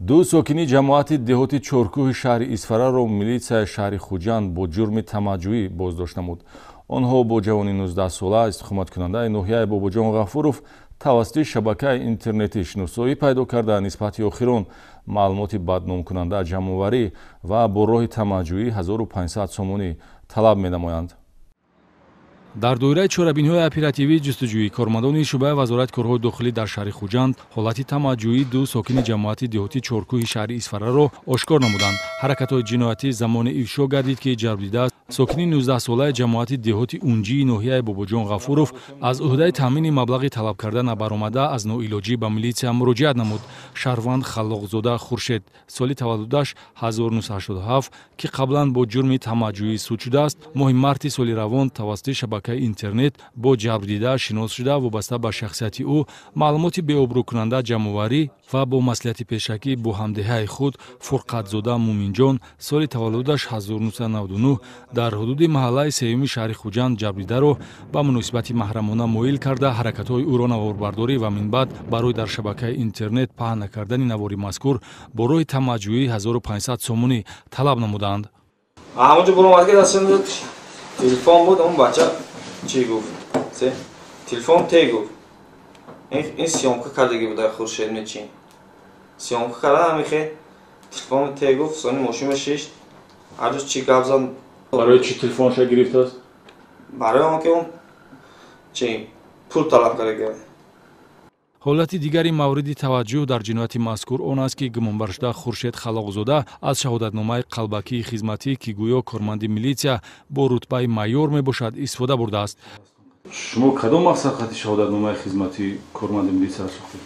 ду сокини ҷамоати деҳоти чоркӯҳи шаҳри Исфараро милитсияи шаҳри Хуҷанд бо ҷурми тамаҷҷӯӣ боздошт намуд. онҳо бо ҷавони 19-сола истихоматкунандаи ноҳияи Бобоҷон Ғафуров тавассути шабакаи интернетӣ шиносоӣ пайдо карда нисбати охирон маълумоти бадномкунанда ҷамъоварӣ ва бо роҳи тамаҷҷӯӣ 1500 сомонӣ талаб менамоянд. дар доираи чорабиниҳои оперативии ҷустуҷӯӣ кормандони шӯъбаи вазорати корҳои дохилӣ дар шаҳри Хуҷанд ҳолати тамаҷҷӯии ду сокини ҷамоати деҳоти чоркӯҳи шаҳри Исфараро ошкор намуданд. ҳаракатҳои ҷиноятӣ замоне ифшо гардид ки ҷарбдида сокини 19-солаи ҷамоати деҳоти унҷии ноҳияи Бобоҷон Ғафуров аз уҳдаи таъмини маблағи талаб карда набаромада аз ноилоҷӣ ба милитсия муроҷиат намуд. шаҳрванд Халлоқзода Хуршед соли таваллудаш 1987 ки қаблан бо ҷурми тамаҷҷӯӣ суд шудааст, моҳи марти соли равон тавассути шабакаи интернет бо ҷабрдида шинос шуда вобаста ба шахсияти ӯ маълумоти беобрӯкунанда ҷамъоварӣ ва бо маслиҳати пешакӣ бо ҳамдиҳаи худ Фурқатзода Муминҷон соли таваллудаш 1999 дар ҳудуди маҳаллаи сеюми шаҳри Хуҷанд ҷабридаро ба муносибати маҳрамона моил карда ҳаракатҳои ӯро наворбардорӣ ва минбаъд барои дар шабакаи интернет паҳн накардани навори мазкур бо роҳи тамаҷҷӯӣ 1500 сомонӣ талаб намуданд. Телефон буд, он бача чӣ гуфт? Телефон те гуфт. Ин сиёмка кардагӣ буда Хуршед мечин. Сиёмка карда мехе телефон те гуфт, сони мошин ба шишт. Ҳарҷо чӣ гап зад. барои чӣ телефонша гирифтааст? Барои он ки он чӣ пул талаб кардаги. ҳолати дигари мавриди таваҷҷӯҳ дар ҷинояти мазкур он аст ки гумонбаршуда Хуршед Халлоқзода аз шаҳодатномаи қалбакии хизматӣ ки гӯё корманди милитсия бо рутбаи майёр мебошад истифода бурдааст. шумо кадом мақсад хати шаҳодатномаи хизмати корманди милитсия сохтед?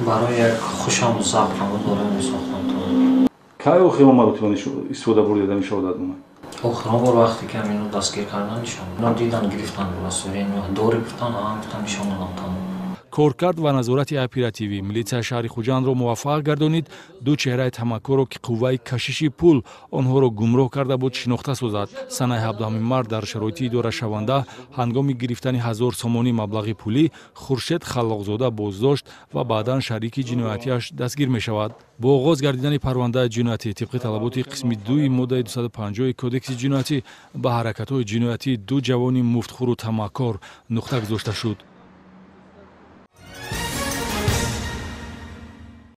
барои як хушаму завқам дорам месохтам. кай охирон маротибан истифода бурдед ин шаҳодатнома? охирон бор вақте ки амино дастгир кардан нишон дидан гирифтан масъулин дори гуфтан гуфтан нишон додам тамом. коркард ва назорати оперативӣ милитсияи шаҳри Хуҷандро муваффақ гардонид ду чеҳраи тамаккуро ки қувваи кашиши пул онҳоро гумроҳ карда буд шинохта созад. санаи 17 март дар шароити идорашаванда ҳангоми гирифтани 1000 сомонӣ маблағи пулӣ Хуршед Халлоқзода боздошт ва баъдан шарики ҷиноятиаш дастгир мешавад. бо оғоз гардидани парвандаи ҷиноятӣ тибқи талаботи қисми 2 моддаи 250 кодекси ҷиноятӣ ба ҳаракатҳои ҷиноятии ду ҷавони муфтхӯру тамаккор нуқта гузошта шуд.